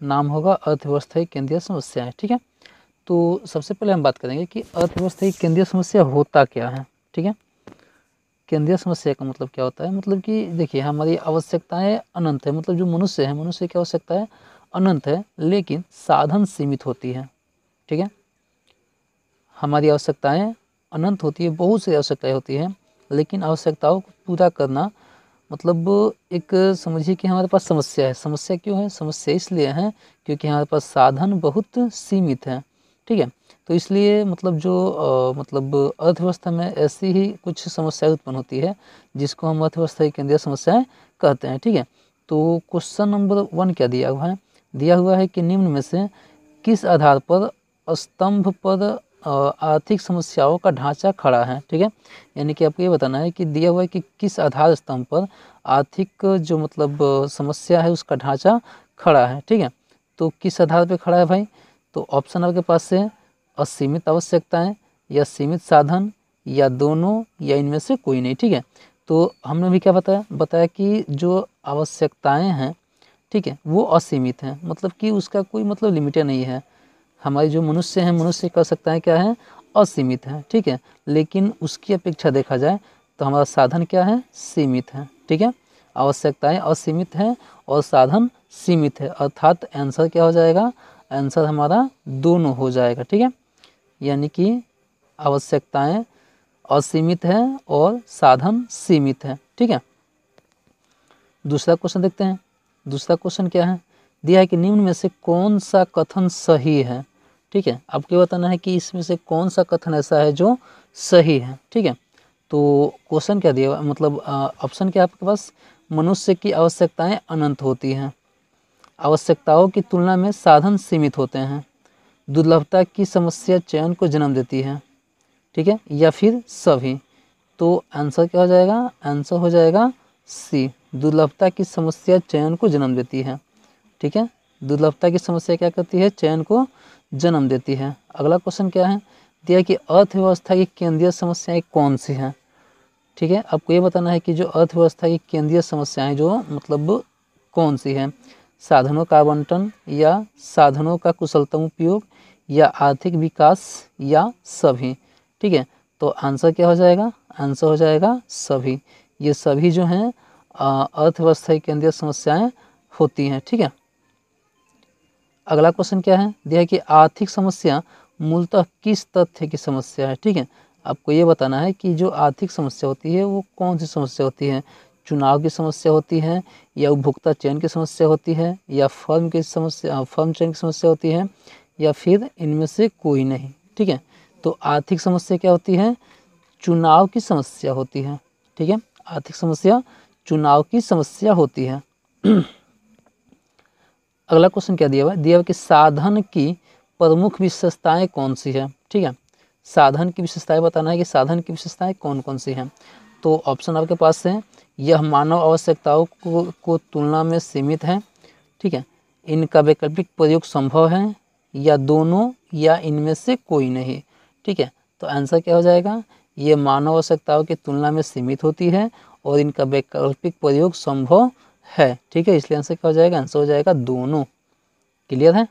नाम होगा अर्थव्यवस्था की केंद्रीय समस्याएं। ठीक है, तो सबसे पहले हम बात करेंगे कि अर्थव्यवस्था की केंद्रीय समस्या होता क्या है। ठीक है, केंद्रीय समस्या का मतलब क्या होता है, मतलब कि देखिए हमारी आवश्यकताएं अनंत है, मतलब जो मनुष्य है, मनुष्य की आवश्यकता है अनंत है, लेकिन साधन सीमित होती है। ठीक है, हमारी आवश्यकताएं अनंत होती है, बहुत सी आवश्यकताएं होती हैं, लेकिन आवश्यकताओं को पूरा करना मतलब एक समझिए कि हमारे पास समस्या है। समस्या क्यों है? समस्या इसलिए है क्योंकि हमारे पास साधन बहुत सीमित हैं। ठीक है, तो इसलिए मतलब जो मतलब अर्थव्यवस्था में ऐसी ही कुछ समस्याएं उत्पन्न होती है जिसको हम अर्थव्यवस्था की केंद्रीय समस्याएं कहते हैं। ठीक है, तो क्वेश्चन नंबर 1 क्या दिया हुआ है? दिया हुआ है कि निम्न में से किस आधार पर स्तंभ पर आर्थिक समस्याओं का ढांचा खड़ा है। ठीक है, यानी कि आपको ये बताना है कि दिया हुआ है कि किस आधार स्तंभ पर आर्थिक जो मतलब समस्या है उसका ढांचा खड़ा है। ठीक है, तो किस आधार पे खड़ा है भाई? तो ऑप्शन आपके पास है असीमित आवश्यकताएं या सीमित साधन या दोनों या इनमें से कोई नहीं। ठीक है, तो हमने भी क्या बताया कि जो आवश्यकताएं हैं, ठीक है, वो असीमित हैं, मतलब कि उसका कोई मतलब लिमिट नहीं है। हमारे जो मनुष्य हैं, मनुष्य कर सकता है क्या है? असीमित है। ठीक है, लेकिन उसकी अपेक्षा देखा जाए तो हमारा साधन क्या है? सीमित है। ठीक है, आवश्यकताएं असीमित हैं और साधन सीमित है, अर्थात आंसर क्या हो जाएगा? आंसर हमारा दोनों हो जाएगा। ठीक है, यानी कि आवश्यकताएं असीमित है और साधन सीमित है। ठीक है, दूसरा क्वेश्चन देखते हैं। दूसरा क्वेश्चन क्या है? दिया है कि निम्न में से कौन सा कथन सही है। ठीक है, आपको बताना है कि इसमें से कौन सा कथन ऐसा है जो सही है। ठीक है, तो क्वेश्चन क्या दिया, मतलब ऑप्शन क्या है आपके पास? मनुष्य की आवश्यकताएं अनंत होती हैं, आवश्यकताओं की तुलना में साधन सीमित होते हैं, दुर्लभता की समस्या चयन को जन्म देती है। ठीक है, या फिर सभी। तो आंसर क्या हो जाएगा? आंसर हो जाएगा सी, दुर्लभता की समस्या चयन को जन्म देती है। ठीक है, दुर्लभता की समस्या क्या करती है? चयन को जन्म देती है। अगला क्वेश्चन क्या है? दिया कि अर्थव्यवस्था की केंद्रीय समस्याएं कौन सी हैं। ठीक है, आपको ये बताना है कि जो अर्थव्यवस्था की केंद्रीय समस्याएं जो मतलब कौन सी हैं? साधनों का आवंटन या साधनों का कुशलतम उपयोग या आर्थिक विकास या सभी। ठीक है, तो आंसर क्या हो जाएगा? आंसर हो जाएगा सभी। ये सभी जो हैं अर्थव्यवस्था की केंद्रीय समस्याएं होती हैं। ठीक है, अगला क्वेश्चन क्या है? दिया है कि आर्थिक समस्या मूलतः किस तथ्य की समस्या है। ठीक है, आपको ये बताना है कि जो आर्थिक समस्या होती है वो कौन सी समस्या होती है? चुनाव की समस्या होती है या उपभोक्ता चयन की समस्या होती है या फर्म की समस्या, फर्म चयन की समस्या होती है या फिर इनमें से कोई नहीं। ठीक है, तो आर्थिक समस्या क्या होती है? चुनाव की समस्या होती है। ठीक है, आर्थिक समस्या चुनाव की समस्या होती है। अगला क्वेश्चन क्या दिया हुआ है? दिया हुआ कि साधन की प्रमुख विशेषताएं कौन सी है। ठीक है, साधन की विशेषताएं बताना है कि साधन की विशेषताएं कौन कौन सी हैं। तो ऑप्शन आपके पास है, यह मानव आवश्यकताओं को तुलना में सीमित है। ठीक है, इनका वैकल्पिक प्रयोग संभव है या दोनों या इनमें से कोई नहीं। ठीक है, तो आंसर क्या हो जाएगा? ये मानव आवश्यकताओं की तुलना में सीमित होती है और इनका वैकल्पिक प्रयोग संभव है। ठीक है, इसलिए आंसर क्या हो जाएगा? आंसर हो जाएगा दोनों। क्लियर है?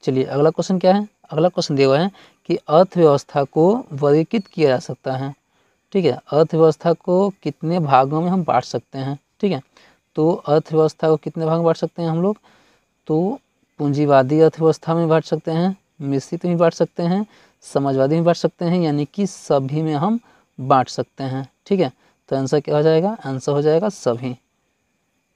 चलिए अगला क्वेश्चन क्या है? अगला क्वेश्चन दिया हुआ है कि अर्थव्यवस्था को वर्गीकृत किया जा सकता है। ठीक है, अर्थव्यवस्था को कितने भागों में हम बांट सकते हैं। ठीक है, तो अर्थव्यवस्था को कितने भाग में बांट सकते हैं हम लोग? तो पूंजीवादी अर्थव्यवस्था में बांट सकते हैं, मिश्रित में बांट सकते हैं, समाजवादी में बांट सकते हैं, यानी कि सभी में हम बांट सकते हैं। ठीक है, तो आंसर क्या हो जाएगा? आंसर हो जाएगा सभी।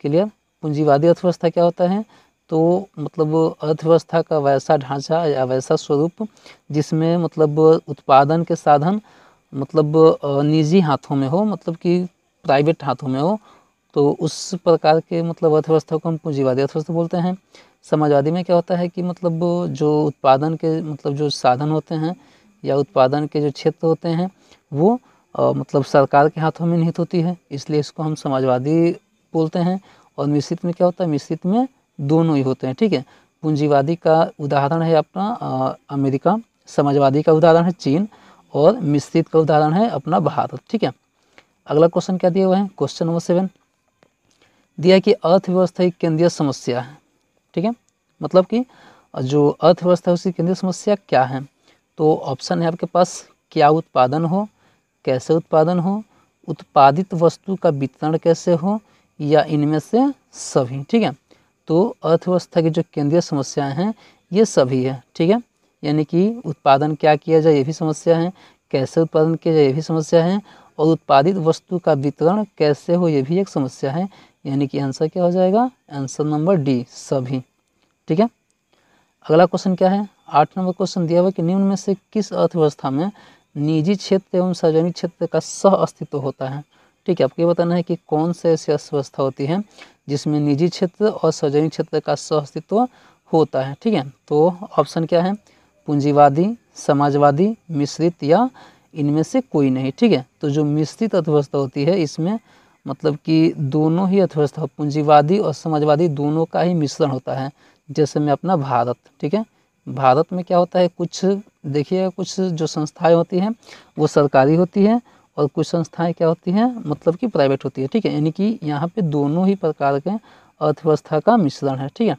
क्लियर? पूंजीवादी अर्थव्यवस्था क्या होता है? तो मतलब अर्थव्यवस्था का वैसा ढांचा या वैसा स्वरूप जिसमें मतलब उत्पादन के साधन मतलब निजी हाथों में हो, मतलब कि प्राइवेट हाथों में हो, तो उस प्रकार के मतलब अर्थव्यवस्था को हम पूंजीवादी अर्थव्यवस्था बोलते हैं। समाजवादी में क्या होता है कि मतलब जो उत्पादन के मतलब जो साधन होते हैं या उत्पादन के जो क्षेत्र होते हैं वो मतलब सरकार के हाथों में निहित होती है, इसलिए इसको हम समाजवादी बोलते हैं। और मिश्रित में क्या होता है? मिश्रित में दोनों ही होते हैं। ठीक है, पूंजीवादी का उदाहरण है अपना अमेरिका, समाजवादी का उदाहरण है चीन और मिश्रित का उदाहरण है अपना भारत। ठीक है, अगला क्वेश्चन क्या दिया हुआ है? क्वेश्चन नंबर 7 दिया है कि अर्थव्यवस्था एक केंद्रीय समस्या है। ठीक है, मतलब कि जो अर्थव्यवस्था है उसकी केंद्रीय समस्या क्या है। तो ऑप्शन है आपके पास, क्या उत्पादन हो, कैसे उत्पादन हो, उत्पादित वस्तु का वितरण कैसे हो, या इनमें से सभी। ठीक है, तो अर्थव्यवस्था की जो केंद्रीय समस्याएं हैं ये सभी है। ठीक है, यानी कि उत्पादन क्या किया जाए ये भी समस्या है, कैसे उत्पादन किया जाए ये भी समस्या है, और उत्पादित वस्तु का वितरण कैसे हो ये भी एक समस्या है। यानी कि आंसर क्या हो जाएगा, आंसर नंबर डी, सभी। ठीक है, अगला क्वेश्चन क्या है, 8 नंबर क्वेश्चन दिया हुआ कि निम्न में से किस अर्थव्यवस्था में निजी क्षेत्र एवं सार्वजनिक क्षेत्र का सह अस्तित्व होता है। ठीक है, आपको ये बताना है कि कौन से ऐसी अर्थव्यवस्था होती है जिसमें निजी क्षेत्र और सार्वजनिक क्षेत्र का सह अस्तित्व होता है। ठीक है, तो ऑप्शन क्या है, पूंजीवादी, समाजवादी, मिश्रित, या इनमें से कोई नहीं। ठीक है, तो जो मिश्रित अर्थव्यवस्था होती है इसमें मतलब कि दोनों ही अर्थव्यवस्था, पूंजीवादी और समाजवादी दोनों का ही मिश्रण होता है। जैसे में अपना भारत, ठीक है, भारत में क्या होता है, कुछ देखिए कुछ जो संस्थाएं होती हैं वो सरकारी होती हैं और कुछ संस्थाएं क्या होती हैं मतलब कि प्राइवेट होती है। ठीक है, यानी कि यहाँ पे दोनों ही प्रकार के अर्थव्यवस्था का मिश्रण है। ठीक है,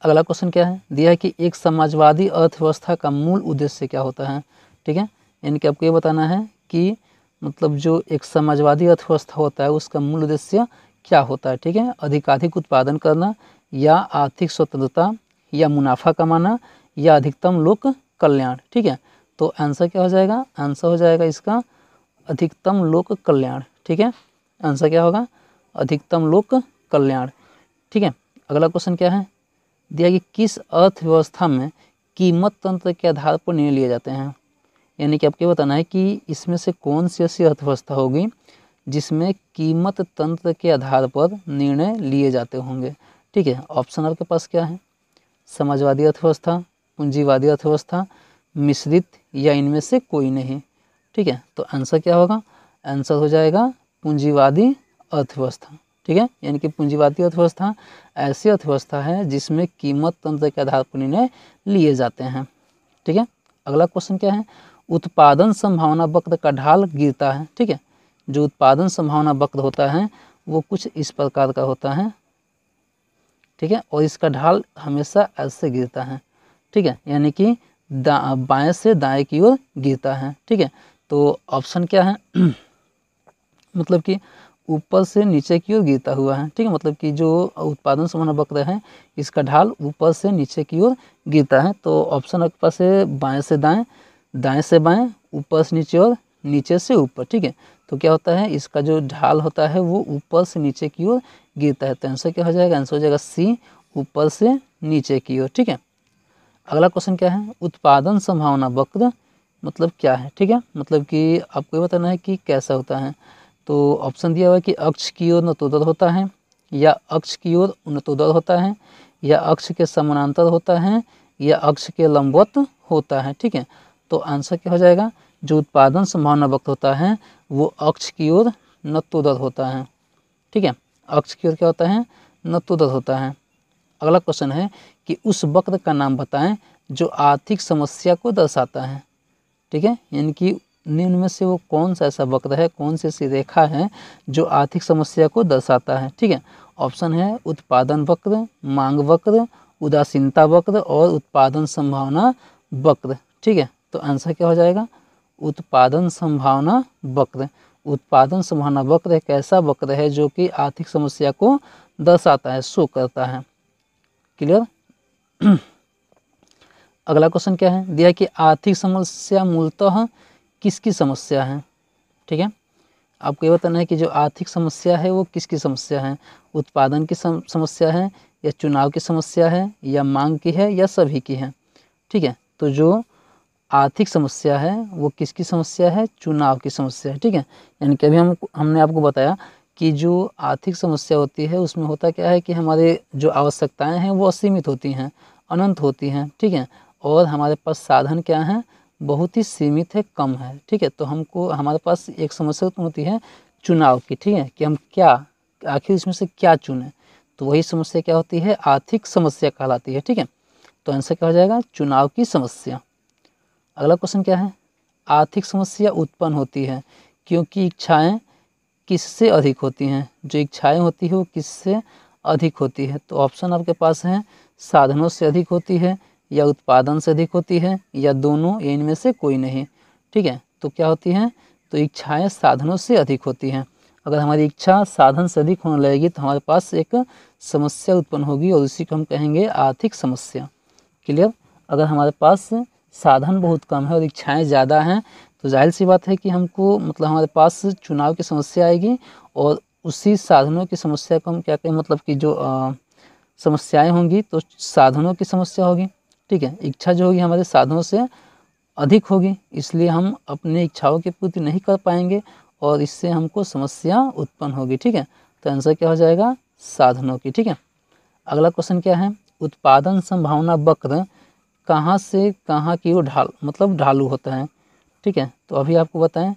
अगला क्वेश्चन क्या है, दिया है कि एक समाजवादी अर्थव्यवस्था का मूल उद्देश्य क्या होता है। ठीक है, यानी कि आपको ये बताना है कि मतलब जो एक समाजवादी अर्थव्यवस्था होता है उसका मूल उद्देश्य क्या होता है। ठीक है, अधिकाधिक उत्पादन करना, या आर्थिक स्वतंत्रता, या मुनाफा कमाना, या अधिकतम लोक कल्याण। ठीक है, तो आंसर क्या हो जाएगा, आंसर हो जाएगा इसका अधिकतम लोक कल्याण। ठीक है, आंसर क्या होगा, अधिकतम लोक कल्याण। ठीक है, अगला क्वेश्चन क्या है, दिया कि किस अर्थव्यवस्था में कीमत तंत्र के आधार पर निर्णय लिए जाते हैं। यानी कि आपको बताना है कि इसमें से कौन सी ऐसी अर्थव्यवस्था होगी जिसमें कीमत तंत्र के आधार पर निर्णय लिए जाते होंगे। ठीक है, ऑप्शन आपके पास क्या है, समाजवादी अर्थव्यवस्था, पूंजीवादी अर्थव्यवस्था, मिश्रित, या इनमें से कोई नहीं। ठीक है, तो आंसर क्या होगा, आंसर हो जाएगा पूंजीवादी अर्थव्यवस्था। ठीक है, यानी कि पूंजीवादी अर्थव्यवस्था ऐसी अर्थव्यवस्था है जिसमें कीमत तंत्र के आधार पर निर्णय लिए जाते हैं। ठीक है, अगला क्वेश्चन क्या है, उत्पादन संभावना वक्र का ढाल गिरता है। ठीक है, जो उत्पादन संभावना वक्र होता है वो कुछ इस प्रकार का होता है। ठीक है, और इसका ढाल हमेशा ऐसे गिरता है। ठीक है, यानी कि बाएं से दाएं की ओर गिरता है। ठीक है, तो ऑप्शन क्या है मतलब कि ऊपर से नीचे की ओर गिरता हुआ है। ठीक है, मतलब कि जो उत्पादन संभावना वक्र है इसका ढाल ऊपर से नीचे की ओर गिरता है। तो ऑप्शन आपके पास है बाएं से दाएं, दाएं से बाएं, ऊपर से नीचे और नीचे से ऊपर। ठीक है, तो क्या होता है इसका जो ढाल होता है वो ऊपर से नीचे की ओर गिरता है। तो आंसर क्या हो जाएगा, आंसर हो जाएगा सी, ऊपर से नीचे की ओर। ठीक है, अगला क्वेश्चन क्या है, उत्पादन संभावना वक्र मतलब क्या है। ठीक है, मतलब कि आपको ये बताना है कि कैसा होता है। तो ऑप्शन दिया हुआ है कि अक्ष की ओर नतोदर होता है, या अक्ष की ओर उन्नतोदर होता है, या अक्ष के समानांतर होता है, या अक्ष के लंबवत होता है। ठीक है, तो आंसर क्या हो जाएगा, जो उत्पादन संभावना वक्र होता है वो अक्ष की ओर नतोदर होता है। ठीक है, अक्ष की ओर क्या होता है, नतोदर होता है। अगला क्वेश्चन है कि उस वक्र का नाम बताएं जो आर्थिक समस्या को दर्शाता है। ठीक है, यानी कि निम्न में से वो कौन सा ऐसा वक्र है, कौन सी ऐसी रेखा है जो आर्थिक समस्या को दर्शाता है। ठीक है, ऑप्शन है उत्पादन वक्र, मांग वक्र, उदासीनता वक्र और उत्पादन संभावना वक्र। ठीक है, तो आंसर क्या हो जाएगा, उत्पादन संभावना वक्र। उत्पादन संभावना वक्र एक ऐसा वक्र है जो कि आर्थिक समस्या को दर्शाता है, शो करता है। क्लियर। अगला क्वेश्चन क्या है, दिया कि आर्थिक समस्या मूलतः किसकी समस्या है। ठीक है, आपको ये बताना है कि जो आर्थिक समस्या है वो किसकी समस्या है, उत्पादन की समस्या है, या चुनाव की समस्या है, या मांग की है, या सभी की है। ठीक है, तो जो आर्थिक समस्या है वो किसकी समस्या है, चुनाव की समस्या है। ठीक है, यानी कि अभी हमने आपको बताया कि जो आर्थिक समस्या होती है उसमें होता क्या है कि हमारे जो आवश्यकताएं हैं वो असीमित होती हैं, अनंत होती हैं। ठीक है, और हमारे पास साधन क्या हैं, बहुत ही सीमित है, कम है। ठीक है, तो हमको हमारे पास एक समस्या होती है चुनाव की। ठीक है, कि हम क्या आखिर इसमें से क्या चुनें, तो वही समस्या क्या होती है, आर्थिक समस्या कहलाती है। ठीक है, तो आंसर क्या हो जाएगा, चुनाव की समस्या। अगला क्वेश्चन क्या है, आर्थिक समस्या उत्पन्न होती है क्योंकि इच्छाएं किससे अधिक होती हैं। जो इच्छाएं होती है वो किससे अधिक होती है। तो ऑप्शन आपके पास है साधनों से अधिक होती है, या उत्पादन से अधिक होती है, या दोनों, या इनमें से कोई नहीं। ठीक है, तो क्या होती हैं, तो इच्छाएं साधनों से अधिक होती हैं। अगर हमारी इच्छा साधन से अधिक होने लगेगी तो हमारे पास एक समस्या उत्पन्न होगी और उसी को हम कहेंगे आर्थिक समस्या। क्लियर। अगर हमारे पास साधन बहुत कम है और इच्छाएं ज़्यादा हैं तो जाहिर सी बात है कि हमको मतलब हमारे पास चुनाव की समस्या आएगी, और उसी साधनों की समस्या को हम क्या कहें, मतलब कि जो समस्याएं होंगी तो साधनों की समस्या होगी। ठीक है, इच्छा जो होगी हमारे साधनों से अधिक होगी, इसलिए हम अपनी इच्छाओं की पूर्ति नहीं कर पाएंगे और इससे हमको समस्या उत्पन्न होगी। ठीक है, तो आंसर क्या हो जाएगा, साधनों की। ठीक है, अगला क्वेश्चन क्या है, उत्पादन संभावना वक्र कहाँ से कहाँ की ओर ढालू होता है। ठीक है, तो अभी आपको बताएं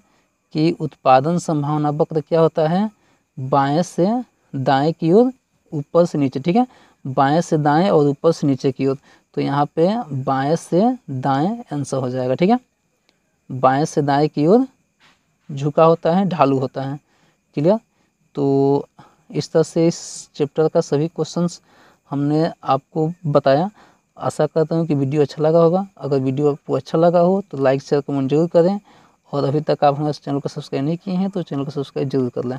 कि उत्पादन संभावना वक्र क्या होता है, बाएं से दाएं की ओर, ऊपर से नीचे। ठीक है, बाएं से दाएं और ऊपर से नीचे की ओर, तो यहाँ पे बाएं से दाएं आंसर हो जाएगा। ठीक है, बाएं से दाएं की ओर झुका होता है, ढालू होता है। क्लियर। तो इस तरह से इस चैप्टर का सभी क्वेश्चंस हमने आपको बताया। आशा करता हूँ कि वीडियो अच्छा लगा होगा। अगर वीडियो आपको अच्छा लगा हो तो लाइक शेयर कमेंट जरूर करें, और अभी तक आप हमारे चैनल को सब्सक्राइब नहीं किए हैं तो चैनल को सब्सक्राइब जरूर कर लें।